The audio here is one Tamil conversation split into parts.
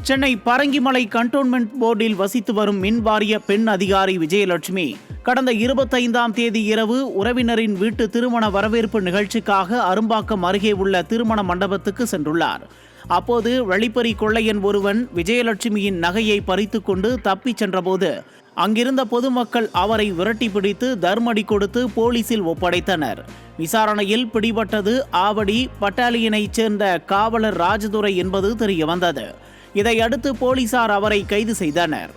சென்னை பரங்கிமலை கண்டோன்மெண்ட் போர்டில் வசித்து வரும் மின் வாரிய பெண் அதிகாரி விஜயலட்சுமி கடந்த 25ஆம் தேதி இரவு உறவினரின் வீட்டு திருமண வரவேற்பு நிகழ்ச்சிக்காக அரும்பாக்கம் அருகே உள்ள திருமண மண்டபத்துக்கு சென்றுள்ளார். அப்போது வழிப்பறி கொள்ளையன் ஒருவன் விஜயலட்சுமியின் நகையை பறித்து கொண்டு தப்பிச் சென்றபோது அங்கிருந்த பொதுமக்கள் அவரை விரட்டி பிடித்து தர்மடி கொடுத்து போலீசில் ஒப்படைத்தனர். விசாரணையில் பிடிபட்டது ஆவடி பட்டாலியனைச் சேர்ந்த காவலர் ராஜதுரை என்பது தெரியவந்தது. இதையடுத்து போலீசார் அவரை கைது செய்தனர்.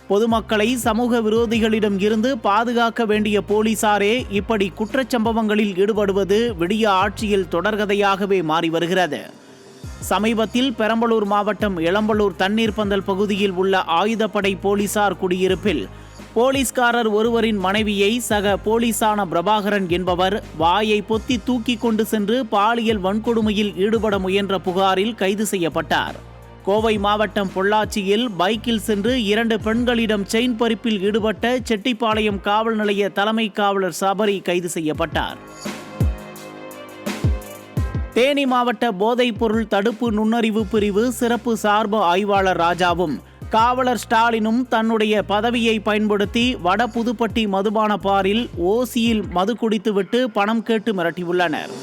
பொதுமக்களை சமூக விரோதிகளிடம் இருந்து பாதுகாக்க வேண்டிய போலீசாரே இப்படி குற்றச்சம்பவங்களில் ஈடுபடுவது விடிய ஆட்சியில் தொடர்கதையாகவே மாறி வருகிறது. சமீபத்தில் பெரம்பலூர் மாவட்டம் எளம்பலூர் தண்ணீர் பந்தல் பகுதியில் உள்ள ஆயுதப்படை போலீசார் குடியிருப்பில் போலீஸ்காரர் ஒருவரின் மனைவியை சக போலீசான பிரபாகரன் என்பவர் வாயை பொத்தி தூக்கி கொண்டு சென்று பாலியல் வன்கொடுமையில் ஈடுபட முயன்ற புகாரில் கைது செய்யப்பட்டார். கோவை மாவட்டம் பொள்ளாச்சியில் பைக்கில் சென்று 2 பெண்களிடம் செயின் பறிப்பில் ஈடுபட்ட செட்டிப்பாளையம் காவல் நிலைய தலைமை காவலர் சபரி கைது செய்யப்பட்டார். தேனி மாவட்ட போதைப் பொருள் தடுப்பு நுண்ணறிவு பிரிவு சிறப்பு சார்பு ஆய்வாளர் ராஜாவும் காவலர் ஸ்டாலினும் தன்னுடைய பதவியை பயன்படுத்தி வட புதுப்பட்டி மதுபான பாரில் ஓசியில் மது குடித்துவிட்டு பணம் கேட்டு மிரட்டியுள்ளனர்.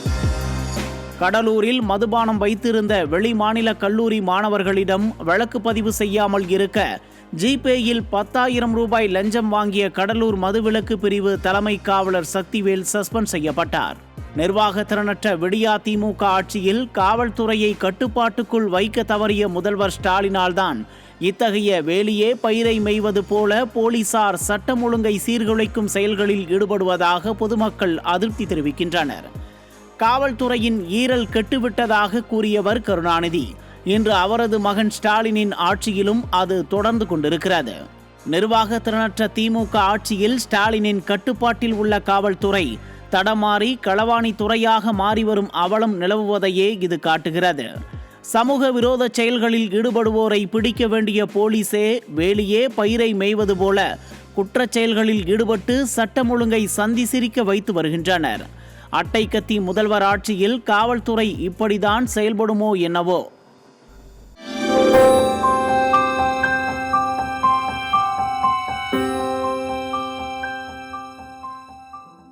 கடலூரில் மதுபானம் வைத்திருந்த வெளிமாநில கல்லூரி மாணவர்களிடம் வழக்கு பதிவு செய்யாமல் இருக்க ஜிபேயில் 10,000 ரூபாய் லஞ்சம் வாங்கிய கடலூர் மதுவிலக்கு பிரிவு தலைமை காவலர் சக்திவேல் சஸ்பெண்ட் செய்யப்பட்டார். நிர்வாக திறனற்ற விடியா திமுக ஆட்சியில் காவல்துறையை கட்டுப்பாட்டுக்குள் வைக்க தவறிய முதல்வர் ஸ்டாலினால்தான் இத்தகைய வேலியே பயிரை மேய்வது போல போலீசார் சட்டம் ஒழுங்கை சீர்குலைக்கும் செயல்களில் ஈடுபடுவதாக பொதுமக்கள் அதிருப்தி தெரிவிக்கின்றனர். காவல்துறையின் ஈரல் கெட்டுவிட்டதாக கூறியவர் கருணாநிதி. இன்று அவரது மகன் ஸ்டாலினின் ஆட்சியிலும் அது தொடர்ந்து கொண்டிருக்கிறது. நிர்வாக திறனற்ற திமுக ஆட்சியில் ஸ்டாலினின் கட்டுப்பாட்டில் உள்ள காவல்துறை தடமாறி களவாணி துறையாக மாறிவரும் அவலம் நிலவுவதையே இது காட்டுகிறது. சமூக விரோத செயல்களில் ஈடுபடுவோரை பிடிக்க வேண்டிய போலீஸே வேலியே பயிரை மேய்வது போல குற்றச் செயல்களில் ஈடுபட்டு சட்டம் ஒழுங்கை சந்தி சிரிக்க வைத்து வருகின்றனர். அட்டை கத்தி முதல்வர் ஆட்சியில் காவல்துறை இப்படிதான் செயல்படுமோ என்னவோ.